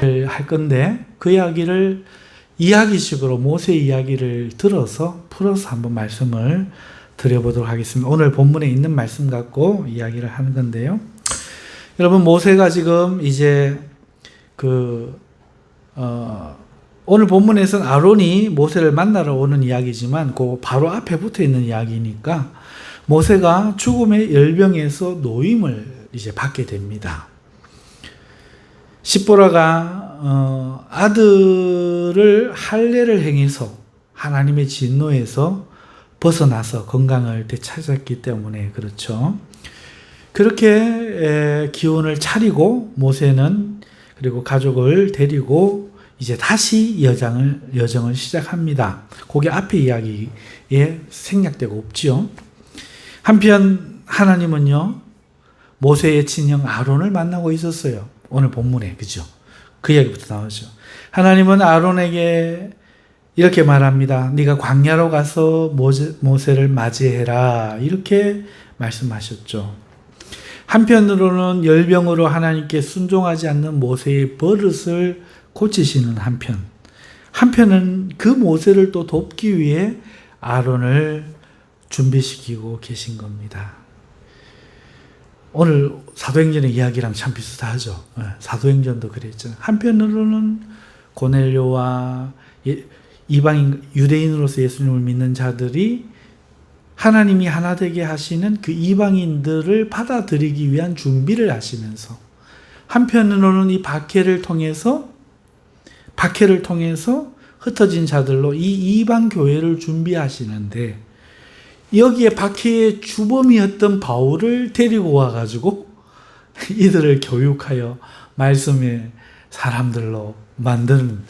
할 건데 그 이야기를 이야기식으로 모세 이야기를 들어서 풀어서 한번 말씀을 드려보도록 하겠습니다. 오늘 본문에 있는 말씀 갖고 이야기를 하는 건데요. 여러분, 모세가 지금 이제 오늘 본문에서는 아론이 모세를 만나러 오는 이야기지만 그 바로 앞에 붙어 있는 이야기니까 모세가 죽음의 열병에서 노임을 이제 받게 됩니다. 십보라가 아들을 할례를 행해서 하나님의 진노에서 벗어나서 건강을 되찾았기 때문에 그렇죠. 그렇게 기운을 차리고 모세는 그리고 가족을 데리고 이제 다시 여정을 시작합니다. 그게 앞에 이야기에 생략되고 없지요. 한편 하나님은요, 모세의 친형 아론을 만나고 있었어요. 오늘 본문에, 그죠? 그 이야기부터 나오죠. 하나님은 아론에게 이렇게 말합니다. 네가 광야로 가서 모세를 맞이해라. 이렇게 말씀하셨죠. 한편으로는 열병으로 하나님께 순종하지 않는 모세의 버릇을 고치시는 한편은 그 모세를 또 돕기 위해 아론을 준비시키고 계신 겁니다. 오늘 사도행전의 이야기랑 참 비슷하죠. 사도행전도 그랬죠. 한편으로는 고넬료와 이방인 유대인으로서 예수님을 믿는 자들이 하나님이 하나 되게 하시는 그 이방인들을 받아들이기 위한 준비를 하시면서 한편으로는 이 박해를 통해서 흩어진 자들로 이 이방 교회를 준비하시는데 여기에 박해의 주범이었던 바울을 데리고 와가지고 이들을 교육하여 말씀의 사람들로 만드는,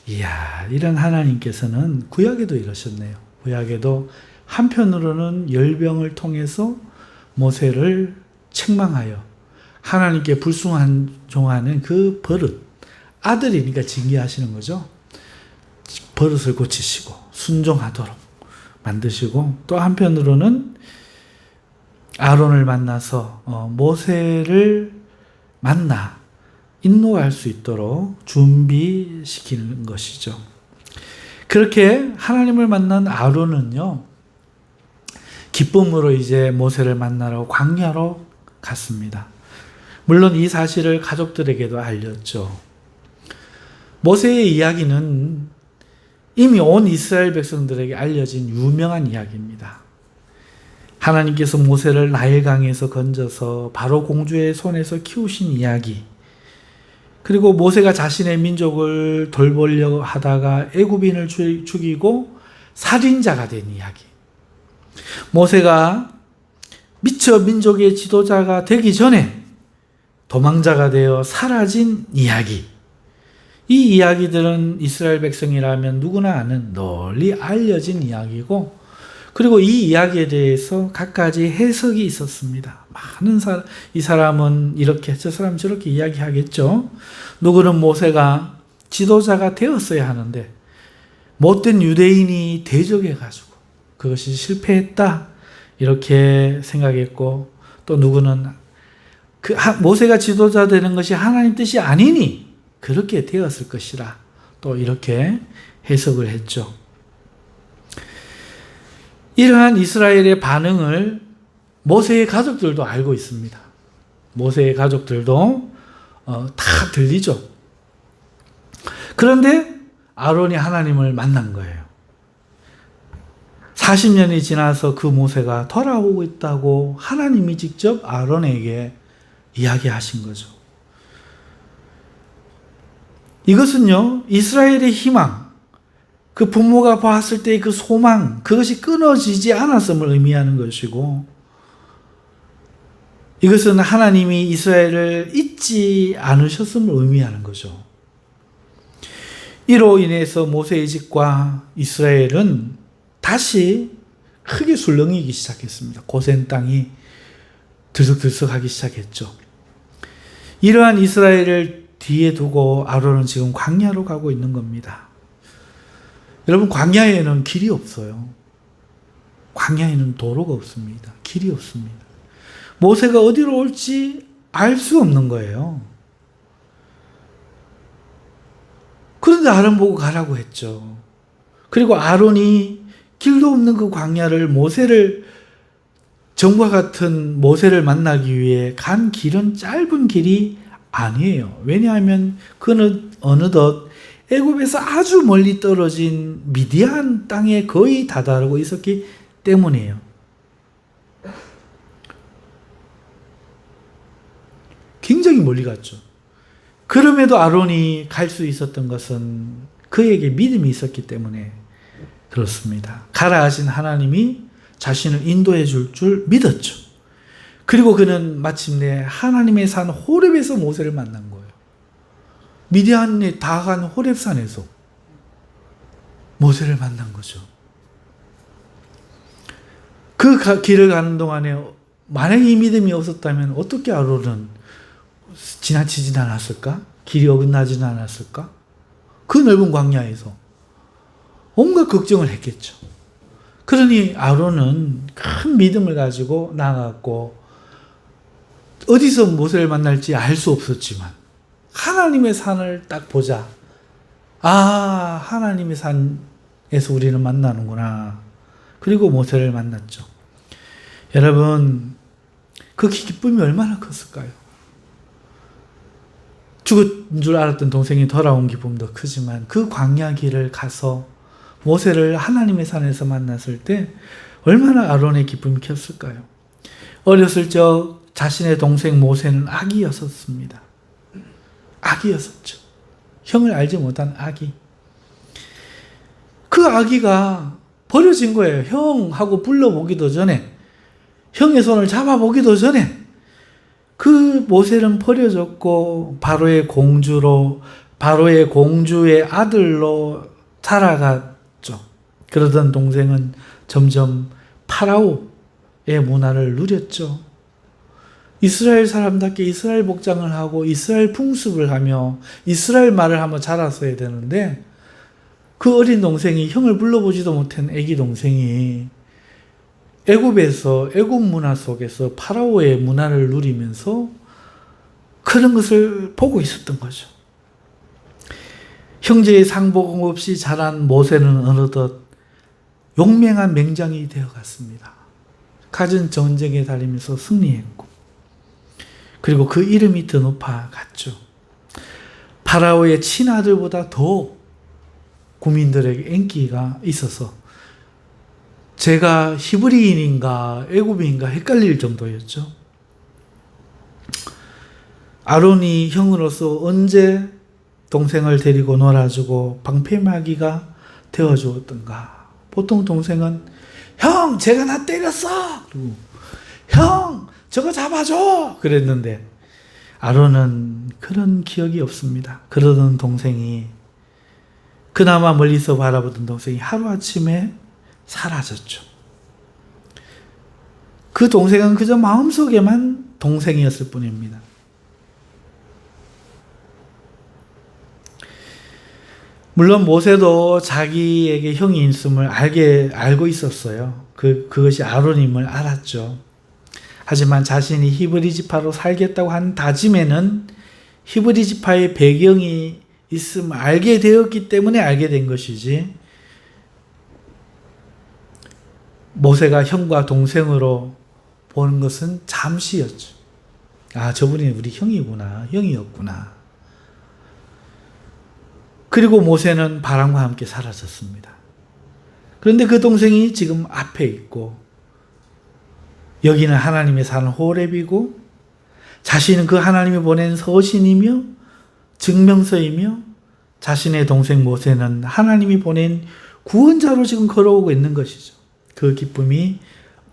이야, 이런 하나님께서는 구약에도 이러셨네요. 구약에도 한편으로는 열병을 통해서 모세를 책망하여 하나님께 불순종하는 그 버릇, 아들이니까 징계하시는 거죠. 버릇을 고치시고 순종하도록 만드시고, 또 한편으로는 아론을 만나서 모세를 만나 인도할 수 있도록 준비시키는 것이죠. 그렇게 하나님을 만난 아론은요, 기쁨으로 이제 모세를 만나러 광야로 갔습니다. 물론 이 사실을 가족들에게도 알렸죠. 모세의 이야기는 이미 온 이스라엘 백성들에게 알려진 유명한 이야기입니다. 하나님께서 모세를 나일강에서 건져서 바로 공주의 손에서 키우신 이야기, 그리고 모세가 자신의 민족을 돌보려고 하다가 애굽인을 죽이고 살인자가 된 이야기, 모세가 미처 민족의 지도자가 되기 전에 도망자가 되어 사라진 이야기, 이 이야기들은 이스라엘 백성이라면 누구나 아는 널리 알려진 이야기고, 그리고 이 이야기에 대해서 갖가지 해석이 있었습니다. 많은 이 사람은 이렇게, 저 사람 저렇게 이야기하겠죠. 누구는 모세가 지도자가 되었어야 하는데 못된 유대인이 대적해가지고 그것이 실패했다, 이렇게 생각했고, 또 누구는 모세가 지도자 되는 것이 하나님 뜻이 아니니 그렇게 되었을 것이라, 또 이렇게 해석을 했죠. 이러한 이스라엘의 반응을 모세의 가족들도 알고 있습니다. 모세의 가족들도 다 들리죠. 그런데 아론이 하나님을 만난 거예요. 40년이 지나서 그 모세가 돌아오고 있다고 하나님이 직접 아론에게 이야기하신 거죠. 이것은요, 이스라엘의 희망, 그 부모가 봤을 때의 그 소망, 그것이 끊어지지 않았음을 의미하는 것이고, 이것은 하나님이 이스라엘을 잊지 않으셨음을 의미하는 거죠. 이로 인해서 모세의 집과 이스라엘은 다시 크게 술렁이기 시작했습니다. 고센 땅이 들썩들썩하기 시작했죠. 이러한 이스라엘을 뒤에 두고 아론은 지금 광야로 가고 있는 겁니다. 여러분, 광야에는 길이 없어요. 광야에는 도로가 없습니다. 길이 없습니다. 모세가 어디로 올지 알 수 없는 거예요. 그런데 아론 보고 가라고 했죠. 그리고 아론이 길도 없는 그 광야를 정과 같은 모세를 만나기 위해 간 길은 짧은 길이 아니에요. 왜냐하면 그는 어느덧 애굽에서 아주 멀리 떨어진 미디안 땅에 거의 다다르고 있었기 때문이에요. 굉장히 멀리 갔죠. 그럼에도 아론이 갈 수 있었던 것은 그에게 믿음이 있었기 때문에 그렇습니다. 가라 하신 하나님이 자신을 인도해 줄 믿었죠. 그리고 그는 마침내 하나님의 산 호렙에서 모세를 만난 거예요. 미디안에 다 간 호렙산에서 모세를 만난 거죠. 그 길을 가는 동안에 만약에 이 믿음이 없었다면 어떻게 아론은 지나치진 않았을까? 길이 어긋나지는 않았을까? 그 넓은 광야에서 온갖 걱정을 했겠죠. 그러니 아론은 큰 믿음을 가지고 나아갔고 어디서 모세를 만날지 알 수 없었지만 하나님의 산을 딱 보자. 아, 하나님의 산에서 우리는 만나는구나. 그리고 모세를 만났죠. 여러분, 그 기쁨이 얼마나 컸을까요? 죽은 줄 알았던 동생이 돌아온 기쁨도 크지만 그 광야 길을 가서 모세를 하나님의 산에서 만났을 때 얼마나 아론의 기쁨이 컸을까요? 어렸을 적 자신의 동생 모세는 아기였었습니다. 아기였었죠. 형을 알지 못한 아기. 그 아기가 버려진 거예요. 형 하고 불러보기도 전에, 형의 손을 잡아보기도 전에 그 모세는 버려졌고 바로의 공주의 아들로 살아갔죠. 그러던 동생은 점점 파라오의 문화를 누렸죠. 이스라엘 사람답게 이스라엘 복장을 하고 이스라엘 풍습을 하며 이스라엘 말을 하며 자랐어야 되는데 그 어린 동생이, 형을 불러보지도 못한 애기 동생이 애굽 문화 속에서 파라오의 문화를 누리면서 그런 것을 보고 있었던 거죠. 형제의 상복 없이 자란 모세는 어느덧 용맹한 맹장이 되어갔습니다. 갖은 전쟁에 달리면서 승리했고, 그리고 그 이름이 더 높아갔죠. 파라오의 친아들보다 더 국민들에게 인기가 있어서 제가 히브리인인가 애굽인가 헷갈릴 정도였죠. 아론이 형으로서 언제 동생을 데리고 놀아주고 방패막이가 되어주었던가. 보통 동생은 형, 제가 나 때렸어. 그리고 형, 저거 잡아줘. 그랬는데 아론은 그런 기억이 없습니다. 그러던 동생이, 그나마 멀리서 바라보던 동생이 하루아침에 사라졌죠. 그 동생은 그저 마음속에만 동생이었을 뿐입니다. 물론 모세도 자기에게 형이 있음을 알고 있었어요. 그것이 아론임을 알았죠. 하지만 자신이 히브리 지파로 살겠다고 한 다짐에는 히브리 지파의 배경이 있음을 알게 되었기 때문에 알게 된 것이지, 모세가 형과 동생으로 보는 것은 잠시였죠. 아, 저분이 우리 형이었구나. 그리고 모세는 바람과 함께 사라졌습니다. 그런데 그 동생이 지금 앞에 있고, 여기는 하나님의 산 호렙이고, 자신은 그 하나님이 보낸 서신이며 증명서이며, 자신의 동생 모세는 하나님이 보낸 구원자로 지금 걸어오고 있는 것이죠. 그 기쁨이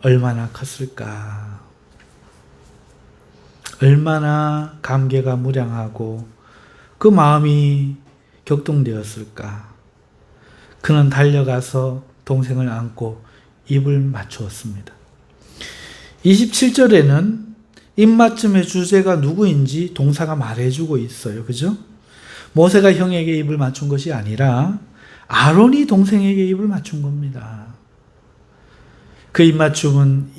얼마나 컸을까. 얼마나 감개가 무량하고 그 마음이 격동되었을까. 그는 달려가서 동생을 안고 입을 맞추었습니다. 27절에는 입맞춤의 주제가 누구인지 동사가 말해주고 있어요. 그죠? 모세가 형에게 입을 맞춘 것이 아니라 아론이 동생에게 입을 맞춘 겁니다. 그 입맞춤은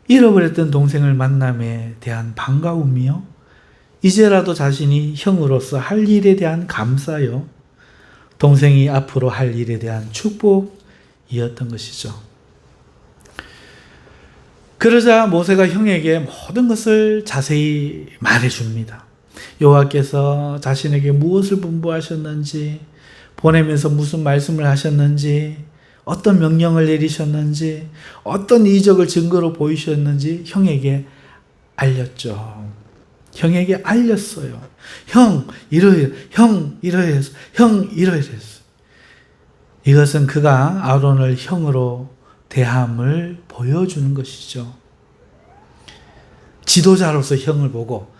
잃어버렸던 동생을 만남에 대한 반가움이요, 이제라도 자신이 형으로서 할 일에 대한 감사요, 동생이 앞으로 할 일에 대한 축복이었던 것이죠. 그러자 모세가 형에게 모든 것을 자세히 말해줍니다. 여호와께서 자신에게 무엇을 분부하셨는지, 보내면서 무슨 말씀을 하셨는지, 어떤 명령을 내리셨는지, 어떤 이적을 증거로 보이셨는지 형에게 알렸죠. 형에게 알렸어요. 형 이러해, 형 이러해서, 형 이러해서. 이것은 그가 아론을 형으로 대함을 보여주는 것이죠. 지도자로서 형을 보고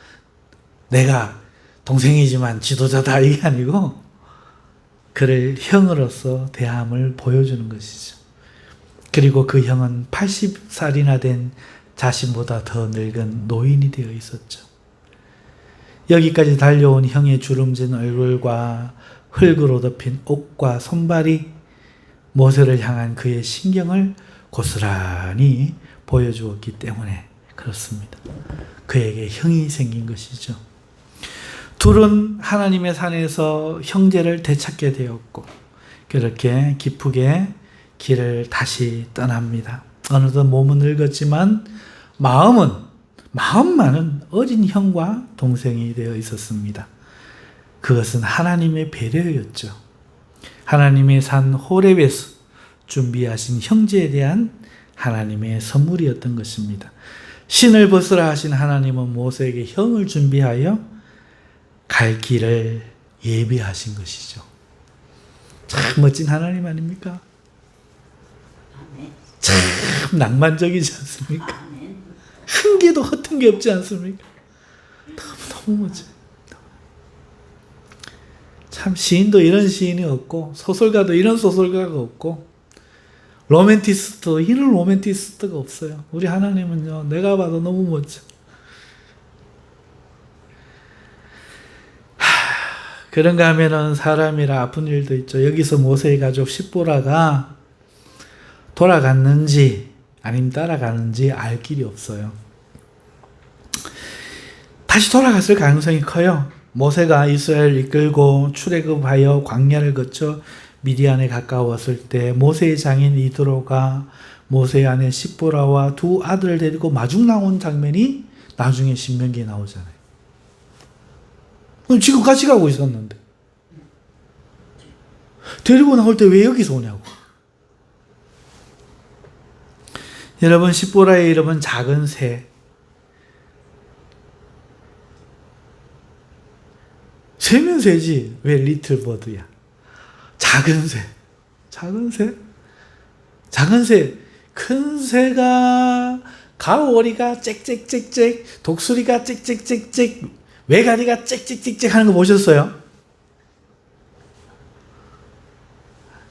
내가 동생이지만 지도자다 이게 아니고 그를 형으로서 대함을 보여주는 것이죠. 그리고 그 형은 80살이나 된 자신보다 더 늙은 노인이 되어 있었죠. 여기까지 달려온 형의 주름진 얼굴과 흙으로 덮인 옷과 손발이 모세를 향한 그의 신경을 고스란히 보여주었기 때문에 그렇습니다. 그에게 형이 생긴 것이죠. 둘은 하나님의 산에서 형제를 되찾게 되었고 그렇게 기쁘게 길을 다시 떠납니다. 어느덧 몸은 늙었지만 마음만은 어린 형과 동생이 되어 있었습니다. 그것은 하나님의 배려였죠. 하나님의 산 호렙에서 준비하신 형제에 대한 하나님의 선물이었던 것입니다. 신을 벗으라 하신 하나님은 모세에게 형을 준비하여 갈 길을 예비하신 것이죠. 참 멋진 하나님 아닙니까? 참 낭만적이지 않습니까? 한 개도 허튼 게 없지 않습니까? 너무 멋져요. 참 시인도 이런 시인이 없고 소설가도 이런 소설가가 없고 로맨티스트도 이런 로맨티스트가 없어요. 우리 하나님은요, 내가 봐도 너무 멋져. 그런가 하면은 사람이라 아픈 일도 있죠. 여기서 모세의 가족 십보라가 돌아갔는지 아니면 따라가는지 알 길이 없어요. 다시 돌아갔을 가능성이 커요. 모세가 이스라엘을 이끌고 출애굽하여 광야를 거쳐 미디안에 가까웠을 때 모세의 장인 이드로가 모세의 아내 십보라와 두 아들을 데리고 마중 나온 장면이 나중에 신명기에 나오잖아요. 지금 같이 가고 있었는데 데리고 나올 때 왜 여기서 오냐고. 여러분, 십보라의 이름은 작은 새. 새면 새지 왜 리틀 버드야. 작은 새. 작은 새. 작은 새. 큰 새가 가오리가 짹짹짹짹, 독수리가 짹짹짹짹, 외가리가 짹짹짹짹 하는 거 보셨어요?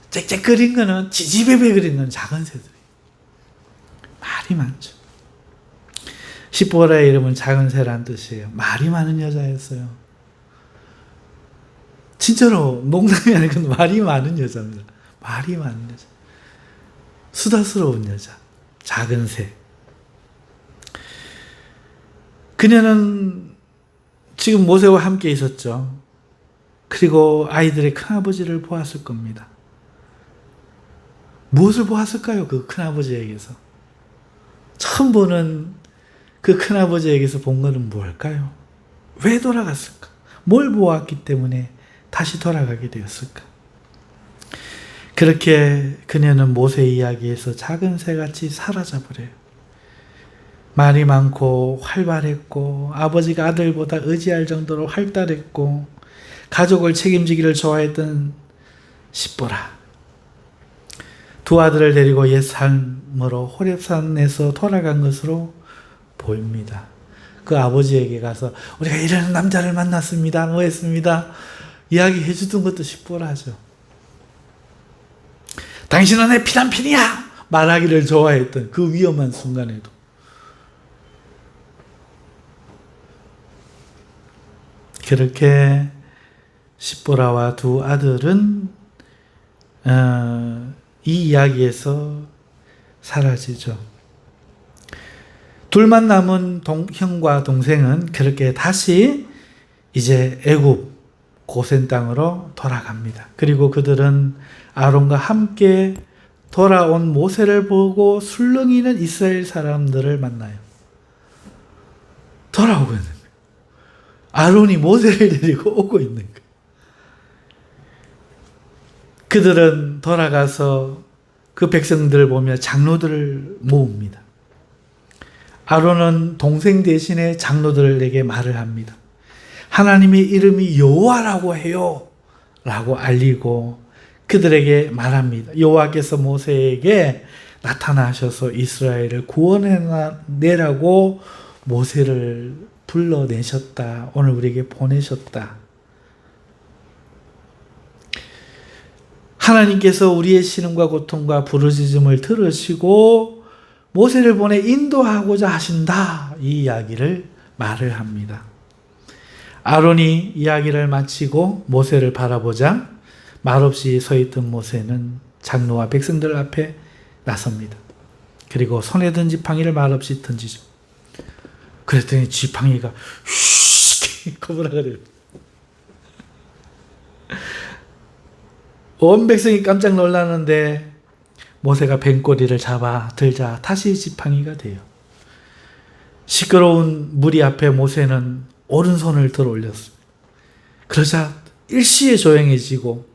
짹짹거리는 거는 지지배배거리는 건 작은 새들. 말이 많죠. 십보라의 이름은 작은 새란 뜻이에요. 말이 많은 여자였어요. 진짜로 농담이 아니고 말이 많은 여자입니다. 말이 많은 여자. 수다스러운 여자. 작은 새. 그녀는 지금 모세와 함께 있었죠. 그리고 아이들의 큰아버지를 보았을 겁니다. 무엇을 보았을까요? 그 큰아버지에게서. 처음 보는 그 큰아버지에게서 본 것은 뭘까요? 왜 돌아갔을까? 뭘 보았기 때문에 다시 돌아가게 되었을까? 그렇게 그녀는 모세 이야기에서 작은 새같이 사라져버려요. 말이 많고 활발했고 아버지가 아들보다 의지할 정도로 활달했고 가족을 책임지기를 좋아했던 십보라. 두 아들을 데리고 옛 삶으로 호렙산에서 돌아간 것으로 보입니다. 그 아버지에게 가서 우리가 이런 남자를 만났습니다. 뭐 했습니다. 이야기해 주던 것도 십보라죠. 당신은 내 피난편이야! 말하기를 좋아했던 그 위험한 순간에도. 그렇게 십보라와 두 아들은 이 이야기에서 사라지죠. 둘만 남은 형과 동생은 그렇게 다시 이제 애굽 고센 땅으로 돌아갑니다. 그리고 그들은 아론과 함께 돌아온 모세를 보고 술렁이는 이스라엘 사람들을 만나요. 돌아오고 있는 거예요. 아론이 모세를 데리고 오고 있는 거예요. 그들은 돌아가서 그 백성들을 보며 장로들을 모읍니다. 아론은 동생 대신에 장로들에게 말을 합니다. 하나님의 이름이 여호와라고 해요 라고 알리고 그들에게 말합니다. 여호와께서 모세에게 나타나셔서 이스라엘을 구원해내라고 모세를 불러내셨다. 오늘 우리에게 보내셨다. 하나님께서 우리의 신음과 고통과 부르짖음을 들으시고 모세를 보내 인도하고자 하신다. 이 이야기를 말을 합니다. 아론이 이야기를 마치고 모세를 바라보자 말없이 서있던 모세는 장로와 백성들 앞에 나섭니다. 그리고 손에 든 지팡이를 말없이 던지죠. 그랬더니 지팡이가 휘 거부라 그래요. 온 백성이 깜짝 놀랐는데 모세가 뱀꼬리를 잡아 들자 다시 지팡이가 돼요. 시끄러운 무리 앞에 모세는 오른손을 들어 올렸습니다. 그러자 일시에 조용해지고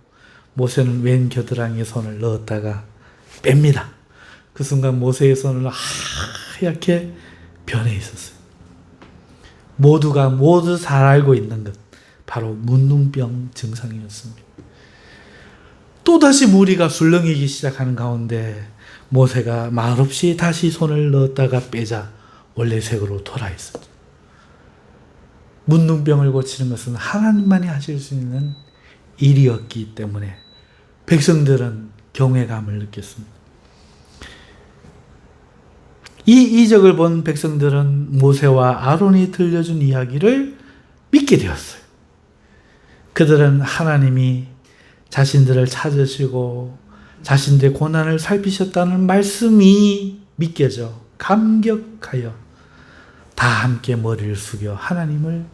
모세는 왼 겨드랑이에 손을 넣었다가 뺍니다. 그 순간 모세의 손은 하얗게 변해 있었어요. 모두가 모두 잘 알고 있는 것, 바로 문둥병 증상이었습니다. 또다시 무리가 술렁이기 시작하는 가운데 모세가 말없이 다시 손을 넣었다가 빼자 원래 색으로 돌아 있었죠. 문둥병을 고치는 것은 하나님만이 하실 수 있는 일이었기 때문에 백성들은 경외감을 느꼈습니다. 이 이적을 본 백성들은 모세와 아론이 들려준 이야기를 믿게 되었어요. 그들은 하나님이 자신들을 찾으시고 자신들의 고난을 살피셨다는 말씀이 믿겨져 감격하여 다 함께 머리를 숙여 하나님을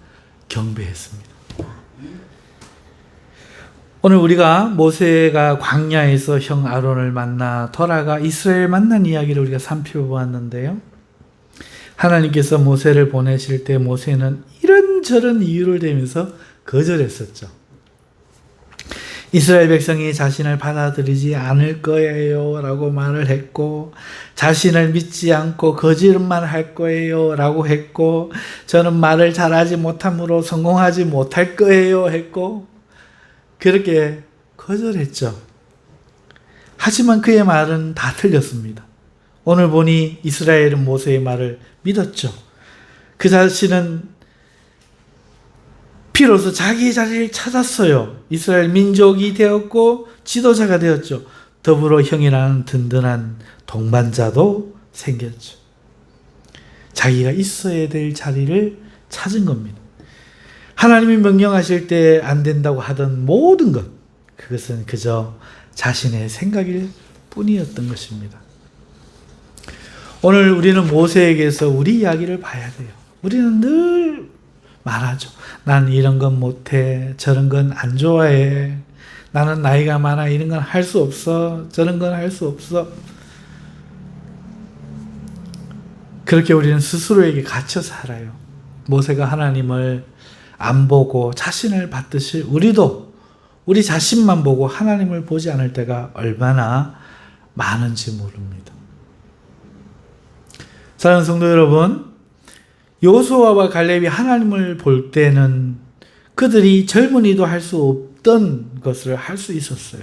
경배했습니다. 오늘 우리가 모세가 광야에서 형 아론을 만나 돌아가 이스라엘 만난 이야기를 우리가 살펴보았는데요. 하나님께서 모세를 보내실 때 모세는 이런저런 이유를 대면서 거절했었죠. 이스라엘 백성이 자신을 받아들이지 않을 거예요 라고 말을 했고, 자신을 믿지 않고 거짓말 할 거예요 라고 했고, 저는 말을 잘하지 못함으로 성공하지 못할 거예요 했고, 그렇게 거절했죠. 하지만 그의 말은 다 틀렸습니다. 오늘 보니 이스라엘은 모세의 말을 믿었죠. 그 자신은 비로소 자기 자리를 찾았어요. 이스라엘 민족이 되었고 지도자가 되었죠. 더불어 형이라는 든든한 동반자도 생겼죠. 자기가 있어야 될 자리를 찾은 겁니다. 하나님이 명령하실 때 안 된다고 하던 모든 것, 그것은 그저 자신의 생각일 뿐이었던 것입니다. 오늘 우리는 모세에게서 우리 이야기를 봐야 돼요. 우리는 늘 말하죠. 난 이런 건 못해. 저런 건 안 좋아해. 나는 나이가 많아. 이런 건 할 수 없어. 저런 건 할 수 없어. 그렇게 우리는 스스로에게 갇혀 살아요. 모세가 하나님을 안 보고 자신을 받듯이 우리도 우리 자신만 보고 하나님을 보지 않을 때가 얼마나 많은지 모릅니다. 사랑하는 성도 여러분, 여호수아와 갈렙이 하나님을 볼 때는 그들이 젊은이도 할 수 없던 것을 할 수 있었어요.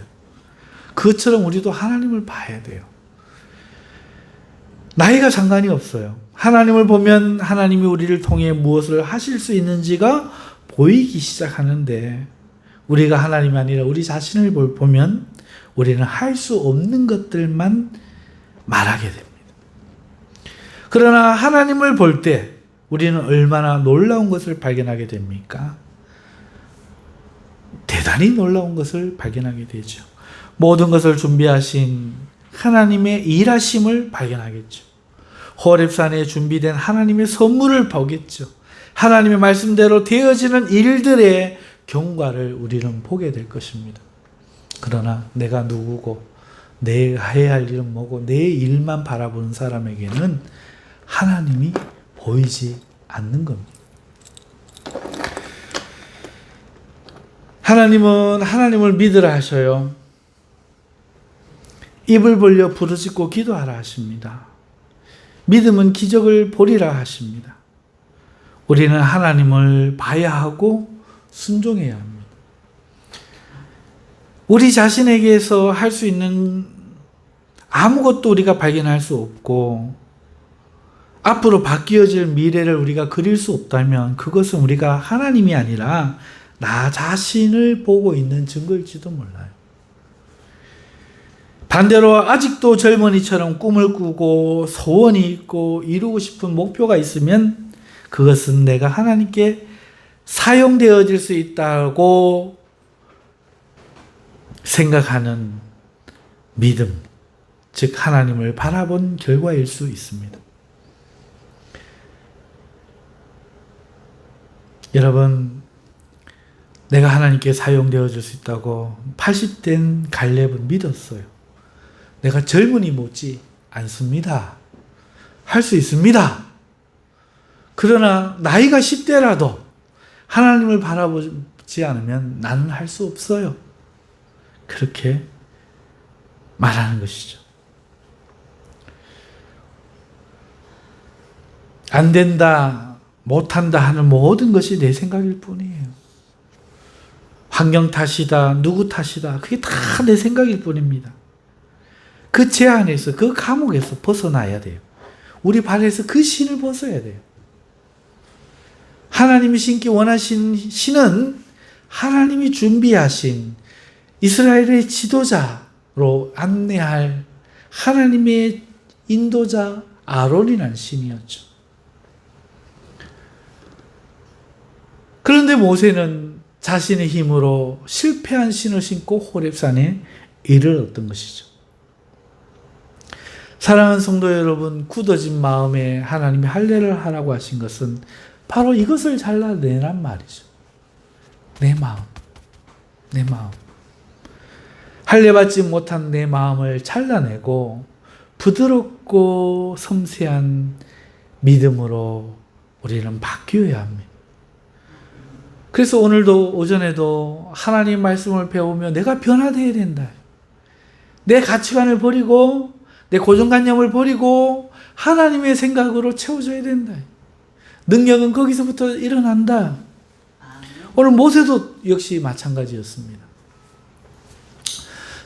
그것처럼 우리도 하나님을 봐야 돼요. 나이가 상관이 없어요. 하나님을 보면 하나님이 우리를 통해 무엇을 하실 수 있는지가 보이기 시작하는데, 우리가 하나님이 아니라 우리 자신을 보면 우리는 할 수 없는 것들만 말하게 됩니다. 그러나 하나님을 볼 때 우리는 얼마나 놀라운 것을 발견하게 됩니까? 대단히 놀라운 것을 발견하게 되죠. 모든 것을 준비하신 하나님의 일하심을 발견하겠죠. 호렙산에 준비된 하나님의 선물을 보겠죠. 하나님의 말씀대로 되어지는 일들의 경과를 우리는 보게 될 것입니다. 그러나 내가 누구고 내가 해야 할 일은 뭐고 내 일만 바라보는 사람에게는 하나님이 보이지 않는 겁니다. 하나님은 하나님을 믿으라 하셔요. 입을 벌려 부르짖고 기도하라 하십니다. 믿음은 기적을 보리라 하십니다. 우리는 하나님을 봐야 하고 순종해야 합니다. 우리 자신에게서 할 수 있는 아무것도 우리가 발견할 수 없고 앞으로 바뀌어질 미래를 우리가 그릴 수 없다면 그것은 우리가 하나님이 아니라 나 자신을 보고 있는 증거일지도 몰라요. 반대로 아직도 젊은이처럼 꿈을 꾸고 소원이 있고 이루고 싶은 목표가 있으면 그것은 내가 하나님께 사용되어질 수 있다고 생각하는 믿음, 즉 하나님을 바라본 결과일 수 있습니다. 여러분, 내가 하나님께 사용되어질 수 있다고 80된 갈렙은 믿었어요. 내가 젊은이 못지 않습니다. 할 수 있습니다. 그러나 나이가 10대라도 하나님을 바라보지 않으면 나는 할 수 없어요. 그렇게 말하는 것이죠. 안 된다, 못한다 하는 모든 것이 내 생각일 뿐이에요. 환경 탓이다, 누구 탓이다, 그게 다 내 생각일 뿐입니다. 그 제한에서, 그 감옥에서 벗어나야 돼요. 우리 발에서 그 신을 벗어야 돼요. 하나님이 신기 원하신 신은 하나님이 준비하신 이스라엘의 지도자로 안내할 하나님의 인도자 아론이라는 신이었죠. 그런데 모세는 자신의 힘으로 실패한 신을 신고 호렙산에 이르렀던 것이죠. 사랑하는 성도 여러분, 굳어진 마음에 하나님이 할례를 하라고 하신 것은 바로 이것을 잘라내란 말이죠. 내 마음, 내 마음. 할례받지 못한 내 마음을 잘라내고 부드럽고 섬세한 믿음으로 우리는 바뀌어야 합니다. 그래서 오늘도 오전에도 하나님 말씀을 배우며 내가 변화되어야 된다. 내 가치관을 버리고 내 고정관념을 버리고 하나님의 생각으로 채워져야 된다. 능력은 거기서부터 일어난다. 오늘 모세도 역시 마찬가지였습니다.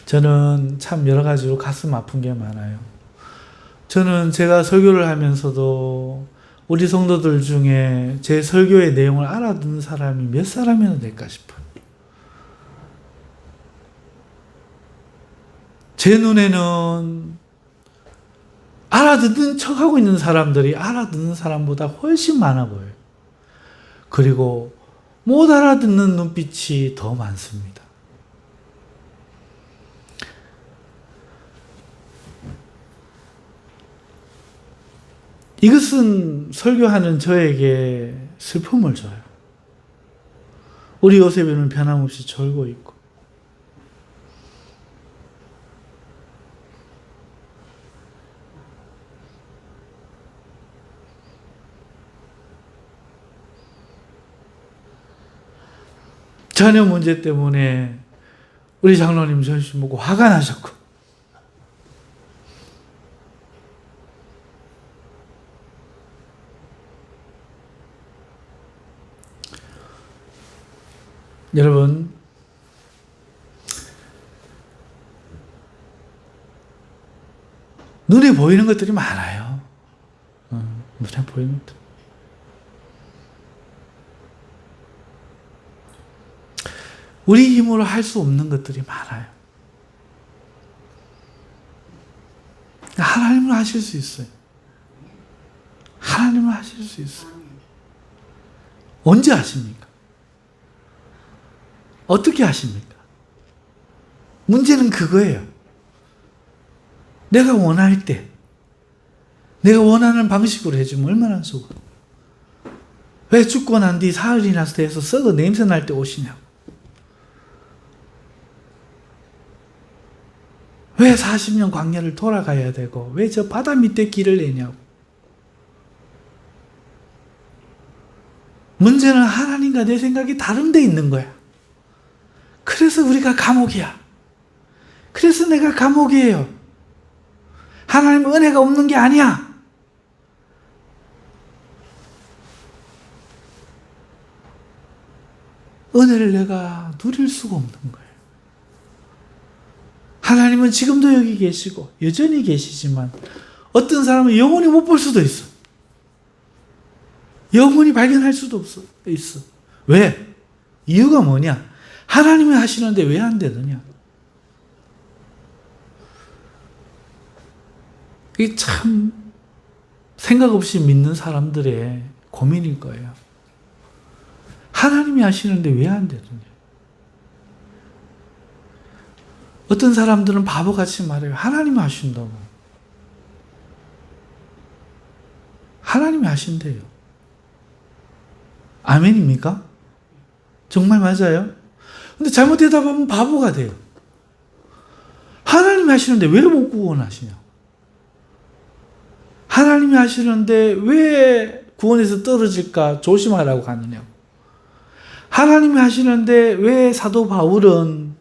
저는 참 여러 가지로 가슴 아픈 게 많아요. 저는 제가 설교를 하면서도 우리 성도들 중에 제 설교의 내용을 알아듣는 사람이 몇 사람이나 될까 싶어요. 제 눈에는 알아듣는 척하고 있는 사람들이 알아듣는 사람보다 훨씬 많아 보여요. 그리고 못 알아듣는 눈빛이 더 많습니다. 이것은 설교하는 저에게 슬픔을 줘요. 우리 요셉이는 변함없이 졸고 있고 자녀 문제 때문에 우리 장로님 저희 보고 화가 나셨고 여러분, 눈에 보이는 것들이 많아요. 눈에 보이는 것들. 우리 힘으로 할 수 없는 것들이 많아요. 하나님은 하실 수 있어요. 하나님은 하실 수 있어요. 언제 하십니까? 어떻게 하십니까? 문제는 그거예요. 내가 원할 때, 내가 원하는 방식으로 해주면 얼마나 좋아. 왜 죽고 난 뒤 사흘이나 돼서 썩어 냄새 날 때 오시냐고. 왜 40년 광야를 돌아가야 되고 왜 저 바다 밑에 길을 내냐고. 문제는 하나님과 내 생각이 다른 데 있는 거야. 그래서 우리가 감옥이야. 그래서 내가 감옥이에요. 하나님 은혜가 없는 게 아니야. 은혜를 내가 누릴 수가 없는 거예요. 하나님은 지금도 여기 계시고 여전히 계시지만 어떤 사람은 영원히 못 볼 수도 있어. 영원히 발견할 수도 있어. 왜? 이유가 뭐냐? 하나님이 하시는데 왜 안 되느냐? 이게 참 생각 없이 믿는 사람들의 고민일 거예요. 하나님이 하시는데 왜 안 되느냐? 어떤 사람들은 바보같이 말해요. 하나님이 하신다고. 하나님이 하신대요. 아멘입니까? 정말 맞아요? 근데 잘못 대답하면 바보가 돼요. 하나님이 하시는데 왜 못 구원하시냐? 하나님이 하시는데 왜 구원에서 떨어질까 조심하라고 하느냐고. 하나님이 하시는데 왜 사도 바울은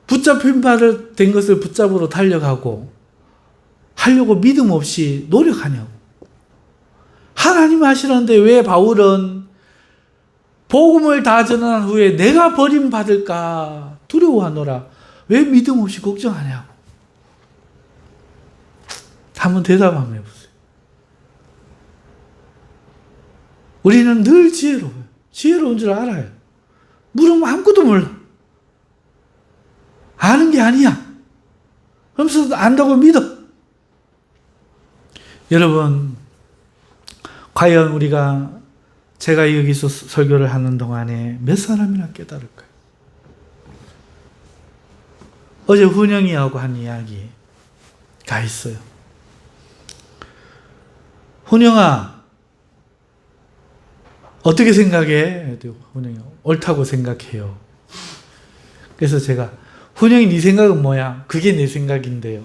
붙잡힌 바를 된 것을 붙잡으러 달려가고 하려고 믿음 없이 노력하냐고. 하나님이 하시는데 왜 바울은 복음을 다 전한 후에 내가 버림받을까 두려워하노라 왜 믿음 없이 걱정하냐고. 한번 대답 한번 해보세요. 우리는 늘 지혜로워요. 지혜로운 줄 알아요. 물으면 아무것도 몰라. 아는 게 아니야. 그러면서 안다고 믿어. 여러분, 과연 우리가 제가 여기서 설교를 하는 동안에 몇 사람이나 깨달을까요? 어제 훈영이하고 한 이야기가 있어요. 훈영아, 어떻게 생각해? 훈영이 옳다고 생각해요. 그래서 제가 훈영이 네 생각은 뭐야? 그게 내 생각인데요.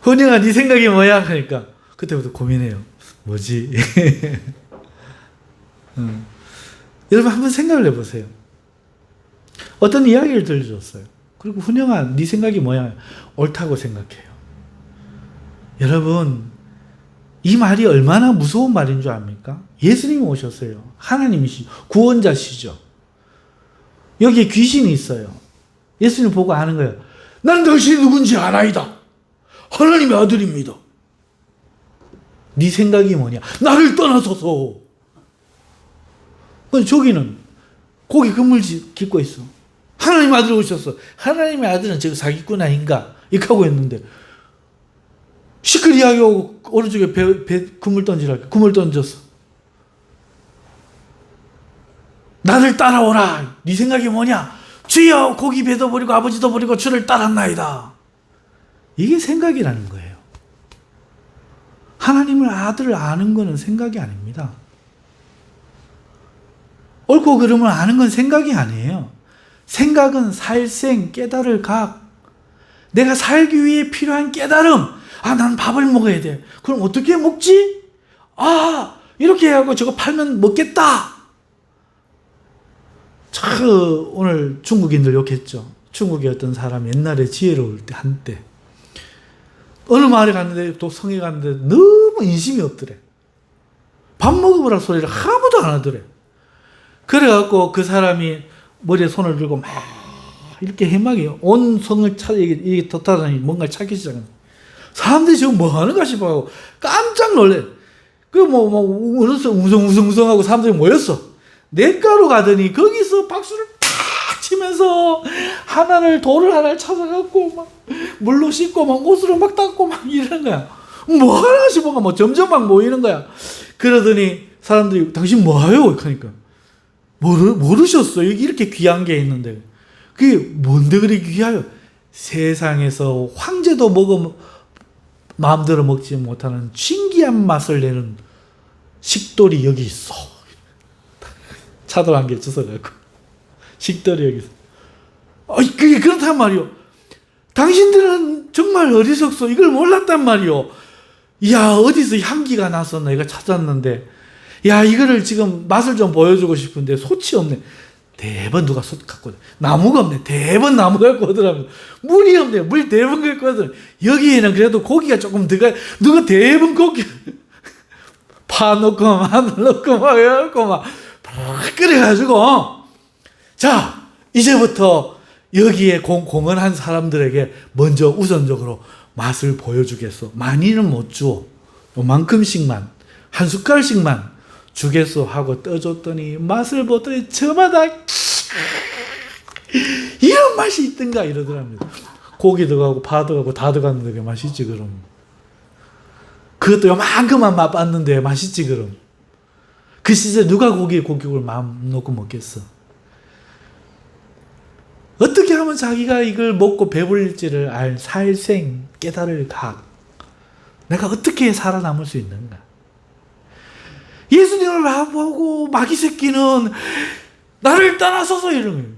훈영아 네 생각이 뭐야? 그러니까 그때부터 고민해요. 뭐지? 여러분 한번 생각을 해보세요. 어떤 이야기를 들려줬어요. 그리고 훈영아 네 생각이 뭐야? 옳다고 생각해요. 여러분 이 말이 얼마나 무서운 말인 줄 압니까? 예수님이 오셨어요. 하나님이시죠. 구원자시죠. 여기에 귀신이 있어요. 예수님 보고 아는 거예요. 나는 당신이 누군지 알아이다. 하나님의 아들입니다. 네 생각이 뭐냐? 나를 떠나소서. 저기는 고기 그물 깃고 있어. 하나님 아들 오셨어. 하나님의 아들은 저거 사기꾼 아닌가? 이렇게 하고 있는데 시끌이하게 오고 오른쪽에 배 그물 던지라고. 그물 던졌어. 나를 따라오라. 네 생각이 뭐냐? 주여 고기 배도 버리고 아버지도 버리고 주를 따랐나이다. 이게 생각이라는 거예요. 하나님을 아들을 아는 것은 생각이 아닙니다. 옳고 그름을 아는 건 생각이 아니에요. 생각은 살생 깨달을 각. 내가 살기 위해 필요한 깨달음. 아, 난 밥을 먹어야 돼. 그럼 어떻게 먹지? 아, 이렇게 하고 저거 팔면 먹겠다. 오늘 중국인들 욕했죠. 중국의 어떤 사람 옛날에 지혜로울 때 한때 어느 마을에 갔는데 또 성에 갔는데 너무 인심이 없더래. 밥 먹어보라 소리를 아무도 안 하더래. 그래갖고 그 사람이 머리에 손을 들고 막 이렇게 해막이요. 온 성을 이게 덧하더니 뭔가를 찾기 시작한. 사람들이 지금 뭐 하는가 싶어요. 깜짝 놀래. 웅성웅성하고 사람들이 모였어. 냇가로 가더니 거기서 박수를 탁 치면서 돌을 하나를 찾아갖고 막 물로 씻고 막 옷으로 막 닦고 막 이러는 거야. 뭐 하나 싶어가 뭐 점점 막 모이는 거야. 그러더니 사람들이 당신 뭐해요? 그러니까 모르셨어. 여기 이렇게 귀한 게 있는데. 그게 뭔데 그리 귀해요? 세상에서 황제도 마음대로 먹지 못하는 신기한 맛을 내는 식돌이 여기 있어. 차돌 한 개 주워갖고 식돌이 여기 있어. 그게 그렇단 말이요. 당신들은 정말 어리석소. 이걸 몰랐단 말이요. 야, 어디서 향기가 나서 내가 찾았는데, 야, 이거를 지금 맛을 좀 보여주고 싶은데 솥이 없네. 대번 누가 솥 갖고, 나무가 없네. 대번 나무 갖고 오더라고요. 물이 없네. 물 대번 갖고 오더라고요. 여기에는 그래도 고기가 조금 들어가, 누가 대번 고기, 파 넣고, 마늘 넣고, 막 해갖고, 막 끓여가지고, 자, 이제부터 여기에 공헌한 사람들에게 먼저 우선적으로 맛을 보여주겠소. 많이는 못 주어. 요만큼씩만, 한 숟갈씩만 주겠소 하고 떠줬더니 맛을 보더니 저마다 이런 맛이 있던가 이러더랍니다. 고기 들어가고 파 들어가고 다 들어갔는데 그 맛있지 그럼. 그것도 요만큼만 맛봤는데 맛있지 그럼. 그 시절에 누가 고기국을 마음 놓고 먹겠어. 어떻게 하면 자기가 이걸 먹고 배불릴지를 알 살생 깨달을 각. 내가 어떻게 살아남을 수 있는가. 예수님을 보고 마귀 새끼는 나를 떠나서서 이러는 거예요.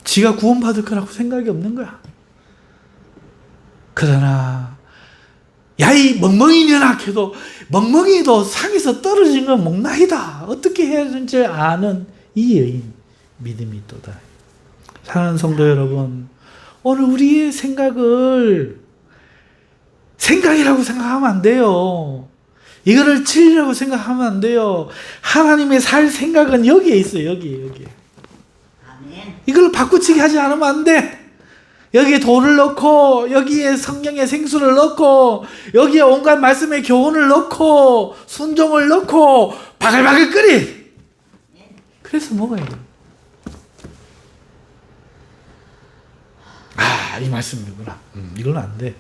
지가 구원받을 거라고 생각이 없는 거야. 그러나 야이 멍멍이년아 해도 멍멍이도 상에서 떨어진 건 목나이다. 어떻게 해야 되는지 아는 이 여인 믿음이 있도다. 사랑하는 성도 여러분, 오늘 우리의 생각을 생각이라고 생각하면 안 돼요. 이거를 진리라고 생각하면 안 돼요. 하나님의 살 생각은 여기에 있어요. 여기에. 아멘. 이걸 바꾸치기 하지 않으면 안 돼. 여기에 돌을 넣고 여기에 성령의 생수를 넣고 여기에 온갖 말씀의 교훈을 넣고 순종을 넣고 바글바글 끓이. 그래서 먹어야 돼. 아, 이 말씀이구나. 이건 안 돼.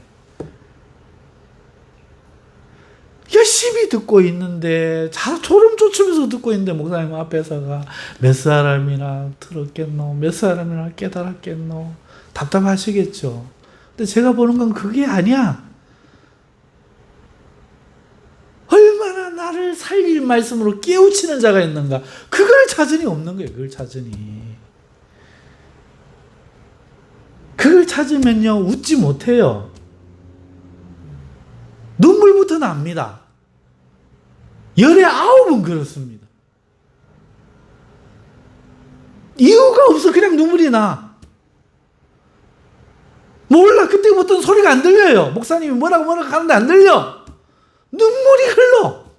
열심히 듣고 있는데 졸음 쫓으면서 듣고 있는데 목사님 앞에서가 몇 사람이나 들었겠노, 몇 사람이나 깨달았겠노, 답답하시겠죠. 근데 제가 보는 건 그게 아니야. 얼마나 나를 살릴 말씀으로 깨우치는 자가 있는가. 그걸 찾으니 없는 거예요. 그걸 찾으니. 그걸 찾으면요 웃지 못해요. 눈물부터 납니다. 열에 9은 그렇습니다. 이유가 없어. 그냥 눈물이 나. 몰라. 그때부터는 소리가 안 들려요. 목사님이 뭐라고 하는데 안 들려. 눈물이 흘러.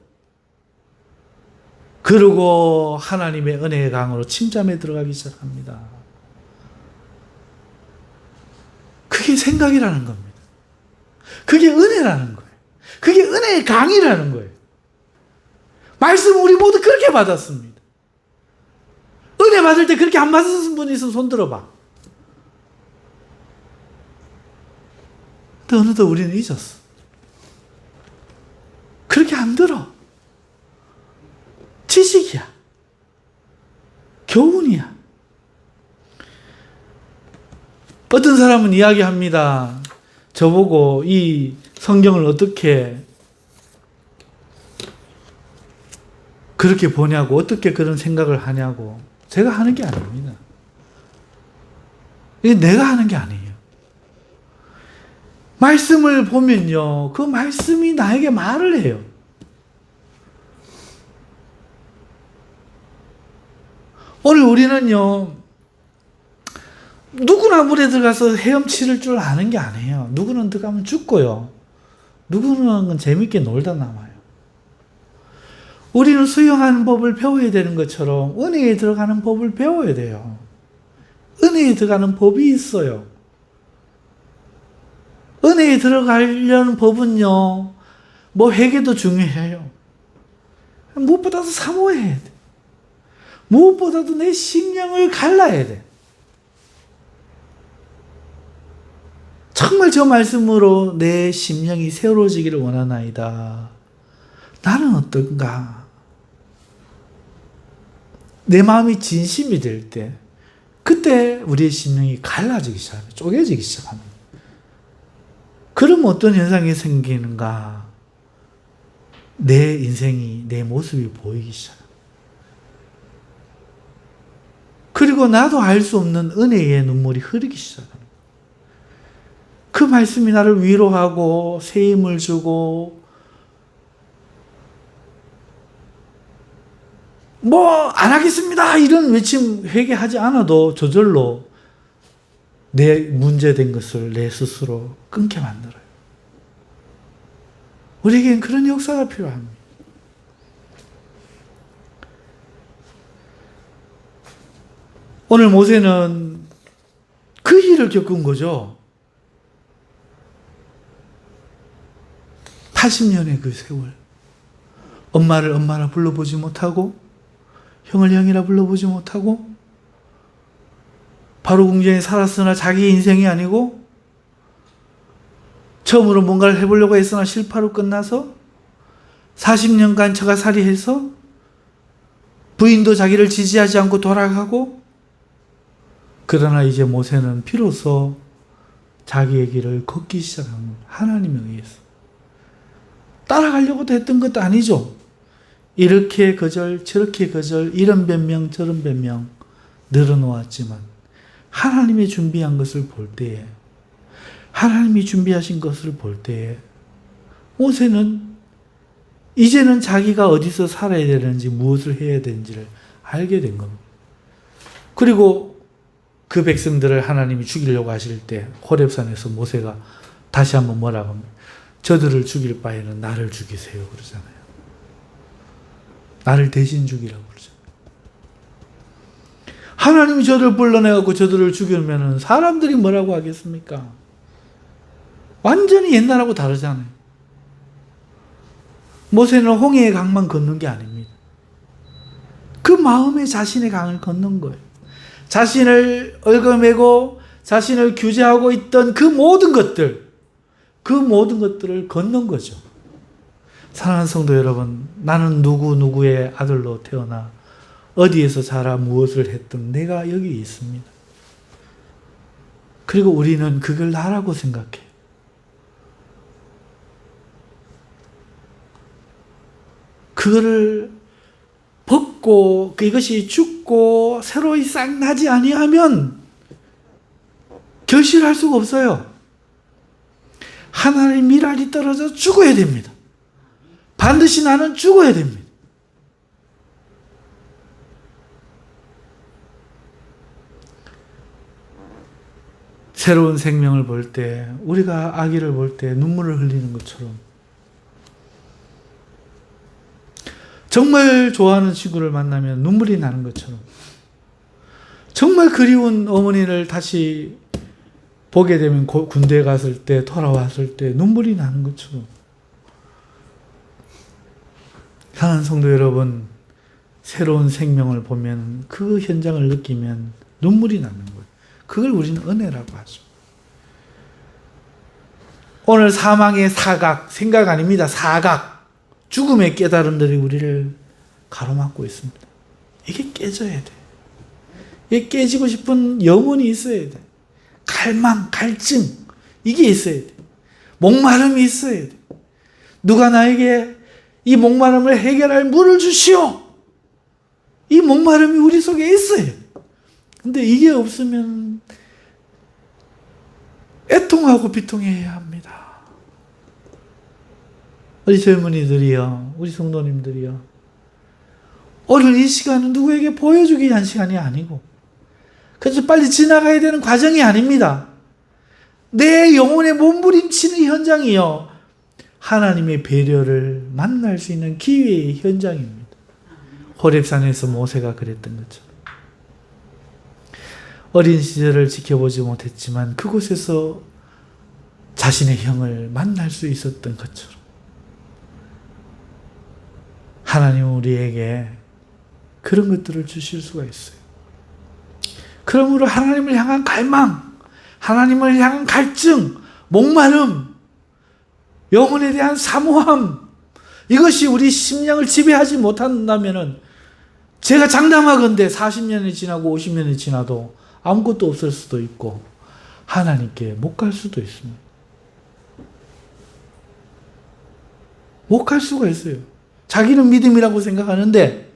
그러고 하나님의 은혜의 강으로 침잠에 들어가기 시작합니다. 그게 생각이라는 겁니다. 그게 은혜라는 거예요. 그게 은혜의 강이라는 거예요. 말씀 우리 모두 그렇게 받았습니다. 은혜 받을 때 그렇게 안 받으신 분이 있으면 손 들어봐. 근데 어느덧 우리는 잊었어. 그렇게 안 들어. 지식이야. 교훈이야. 어떤 사람은 이야기합니다. 저보고 이 성경을 어떻게 그렇게 보냐고, 어떻게 그런 생각을 하냐고. 제가 하는 게 아닙니다. 이게 내가 하는 게 아니에요. 말씀을 보면요, 그 말씀이 나에게 말을 해요. 오늘 우리는요, 누구나 물에 들어가서 헤엄칠 줄 아는 게 아니에요. 누구는 들어가면 죽고요. 누구는 재밌게 놀다 남아요. 우리는 수영하는 법을 배워야 되는 것처럼 은혜에 들어가는 법을 배워야 돼요. 은혜에 들어가는 법이 있어요. 은혜에 들어가려는 법은요, 뭐 회개도 중요해요. 무엇보다도 사모해야 돼. 무엇보다도 내 심령을 갈라야 돼. 정말 저 말씀으로 내 심령이 새로워지기를 원하나이다. 나는 어떤가? 내 마음이 진심이 될 때, 그때 우리의 심령이 갈라지기 시작합니다. 쪼개지기 시작합니다. 그럼 어떤 현상이 생기는가? 내 인생이, 내 모습이 보이기 시작합니다. 그리고 나도 알 수 없는 은혜의 눈물이 흐르기 시작합니다. 그 말씀이 나를 위로하고 새 힘을 주고 안 하겠습니다 이런 외침 회개하지 않아도 저절로 내 문제된 것을 내 스스로 끊게 만들어요. 우리에겐 그런 역사가 필요합니다. 오늘 모세는 그 일을 겪은 거죠. 80년의 그 세월. 엄마를 엄마라 불러보지 못하고 형을 형이라 불러보지 못하고 바로 궁전에 살았으나 자기 인생이 아니고 처음으로 뭔가를 해보려고 했으나 실패로 끝나서 40년간 처가살이해서 부인도 자기를 지지하지 않고 돌아가고 그러나 이제 모세는 비로소 자기의 길을 걷기 시작합니다. 하나님에 의해서. 따라가려고도 했던 것도 아니죠. 이렇게 거절 저렇게 거절 이런 변명 저런 변명 늘어놓았지만 하나님이 준비한 것을 볼 때에 하나님이 준비하신 것을 볼 때에 모세는 이제는 자기가 어디서 살아야 되는지 무엇을 해야 되는지를 알게 된 겁니다. 그리고 그 백성들을 하나님이 죽이려고 하실 때 호렙산에서 모세가 다시 한번 뭐라고 합니까? 저들을 죽일 바에는 나를 죽이세요 그러잖아요. 나를 대신 죽이라고 그러잖아요. 하나님이 저들을 불러내갖고 저들을 죽이면 사람들이 뭐라고 하겠습니까? 완전히 옛날하고 다르잖아요. 모세는 홍해의 강만 걷는 게 아닙니다. 그 마음에 자신의 강을 걷는 거예요. 자신을 얽어매고 자신을 규제하고 있던 그 모든 것들을 걷는 거죠. 사랑하는 성도 여러분, 나는 누구의 아들로 태어나 어디에서 자라 무엇을 했든 내가 여기 있습니다. 그리고 우리는 그걸 나라고 생각해요. 그거를 벗고 이것이 죽고 새로이 싹 나지 아니하면 결실할 수가 없어요. 하나님의 미랄이 떨어져 죽어야 됩니다. 반드시 나는 죽어야 됩니다. 새로운 생명을 볼 때, 우리가 아기를 볼 때 눈물을 흘리는 것처럼 정말 좋아하는 친구를 만나면 눈물이 나는 것처럼 정말 그리운 어머니를 다시 보게 되면 군대에 갔을 때 돌아왔을 때 눈물이 나는 것처럼 사랑하는 성도 여러분, 새로운 생명을 보면 그 현장을 느끼면 눈물이 나는 거예요. 그걸 우리는 은혜라고 하죠. 오늘 사망의 사각, 생각 아닙니다. 사각. 죽음의 깨달음들이 우리를 가로막고 있습니다. 이게 깨져야 돼. 이게 깨지고 싶은 영혼이 있어야 돼. 갈망, 갈증, 이게 있어야 돼. 목마름이 있어야 돼. 누가 나에게 이 목마름을 해결할 물을 주시오. 이 목마름이 우리 속에 있어요. 근데 이게 없으면 애통하고 비통해야 합니다. 우리 젊은이들이요, 우리 성도님들이요, 오늘 이 시간은 누구에게 보여주기 위한 시간이 아니고, 그래서 빨리 지나가야 되는 과정이 아닙니다. 내 영혼의 몸부림치는 현장이요, 하나님의 배려를 만날 수 있는 기회의 현장입니다. 호렙산에서 모세가 그랬던 것처럼. 어린 시절을 지켜보지 못했지만 그곳에서 자신의 형을 만날 수 있었던 것처럼 하나님은 우리에게 그런 것들을 주실 수가 있어요. 그러므로 하나님을 향한 갈망, 하나님을 향한 갈증, 목마름, 영혼에 대한 사모함, 이것이 우리 심령을 지배하지 못한다면 제가 장담하건대 40년이 지나고 50년이 지나도 아무것도 없을 수도 있고 하나님께 못 갈 수도 있습니다. 못 갈 수가 있어요. 자기는 믿음이라고 생각하는데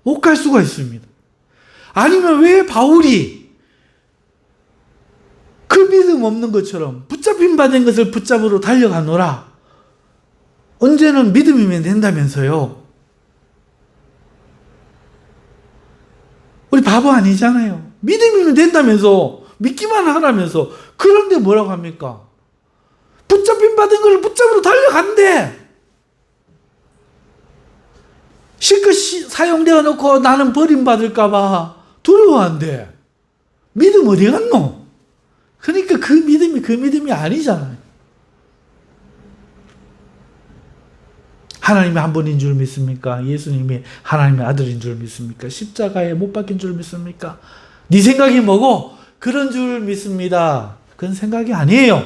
못 갈 수가 있습니다. 아니면 왜 바울이 그 믿음 없는 것처럼 붙잡힌 바 된 것을 붙잡으러 달려가노라. 언제는 믿음이면 된다면서요. 우리 바보 아니잖아요. 믿음이면 된다면서, 믿기만 하라면서. 그런데 뭐라고 합니까? 붙잡힌 바 된 것을 붙잡으러 달려간대. 실컷 사용되어 놓고 나는 버림받을까봐 두려워한대. 믿음 어디 갔노? 그러니까 그 믿음이 아니잖아요. 하나님이 한 분인 줄 믿습니까? 예수님이 하나님의 아들인 줄 믿습니까? 십자가에 못 박힌 줄 믿습니까? 네 생각이 뭐고? 그런 줄 믿습니다. 그건 생각이 아니에요.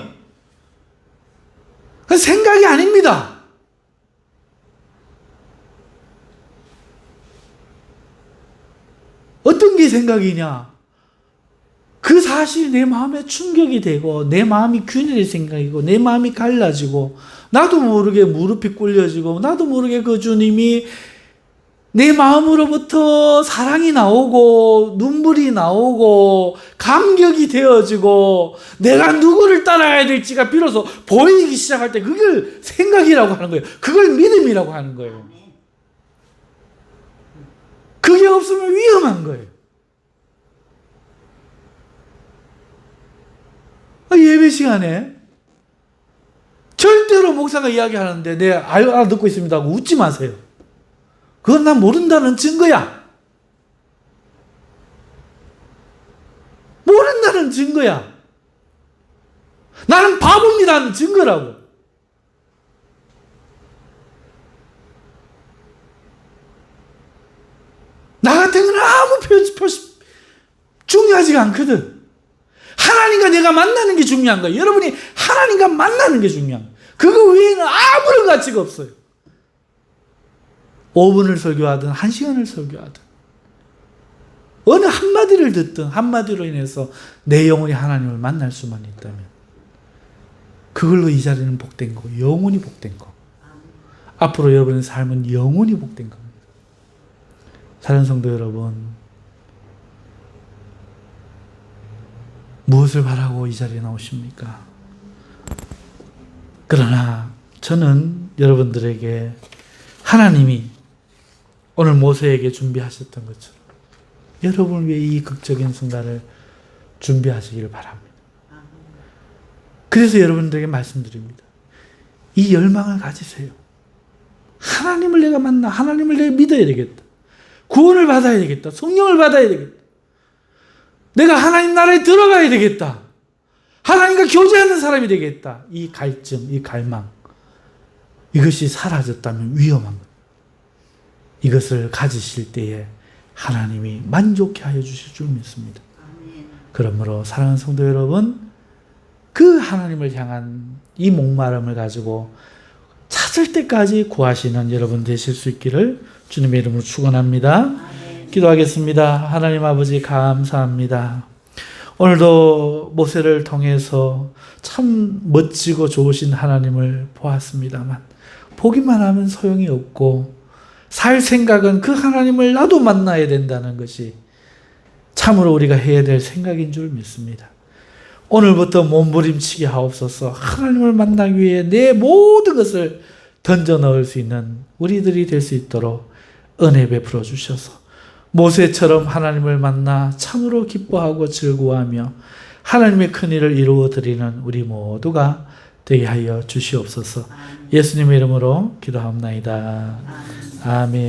그건 생각이 아닙니다. 어떤 게 생각이냐? 그 사실이 내 마음에 충격이 되고 내 마음이 균일의 생각이고 내 마음이 갈라지고 나도 모르게 무릎이 꿇려지고 나도 모르게 그 주님이 내 마음으로부터 사랑이 나오고 눈물이 나오고 감격이 되어지고 내가 누구를 따라가야 될지가 비로소 보이기 시작할 때 그걸 생각이라고 하는 거예요. 그걸 믿음이라고 하는 거예요. 그게 없으면 위험한 거예요. 예배 시간에 절대로 목사가 이야기하는데 네 알아듣고 있습니다 하고 웃지 마세요. 그건 난 모른다는 증거야. 모른다는 증거야. 나는 바보입니다는 증거라고. 나 같은 건 아무 표시 중요하지가 않거든. 하나님과 내가 만나는 게 중요한 거예요. 여러분이 하나님과 만나는 게 중요한 거예요. 그거 외에는 아무런 가치가 없어요. 5분을 설교하든 1시간을 설교하든 어느 한마디를 듣든 한마디로 인해서 내 영혼이 하나님을 만날 수만 있다면 그걸로 이 자리는 복된 거고 영원히 복된 거. 앞으로 여러분의 삶은 영원히 복된 겁니다. 사랑하는 성도 여러분, 무엇을 바라고 이 자리에 나오십니까? 그러나 저는 여러분들에게 하나님이 오늘 모세에게 준비하셨던 것처럼 여러분을 위해 이 극적인 순간을 준비하시기를 바랍니다. 그래서 여러분들에게 말씀드립니다. 이 열망을 가지세요. 하나님을 내가 만나, 하나님을 내가 믿어야 되겠다. 구원을 받아야 되겠다. 성령을 받아야 되겠다. 내가 하나님 나라에 들어가야 되겠다. 하나님과 교제하는 사람이 되겠다. 이 갈증, 이 갈망, 이것이 사라졌다면 위험한 것. 이것을 가지실 때에 하나님이 만족해 하여 주실 줄 믿습니다. 그러므로 사랑하는 성도 여러분, 그 하나님을 향한 이 목마름을 가지고 찾을 때까지 구하시는 여러분 되실 수 있기를 주님의 이름으로 축원합니다. 기도하겠습니다. 하나님 아버지 감사합니다. 오늘도 모세를 통해서 참 멋지고 좋으신 하나님을 보았습니다만 보기만 하면 소용이 없고 살 생각은 그 하나님을 나도 만나야 된다는 것이 참으로 우리가 해야 될 생각인 줄 믿습니다. 오늘부터 몸부림치게 하옵소서. 하나님을 만나기 위해 내 모든 것을 던져 넣을 수 있는 우리들이 될 수 있도록 은혜 베풀어 주셔서 모세처럼 하나님을 만나 참으로 기뻐하고 즐거워하며 하나님의 큰 일을 이루어 드리는 우리 모두가 되게 하여 주시옵소서. 예수님의 이름으로 기도합나이다. 아멘.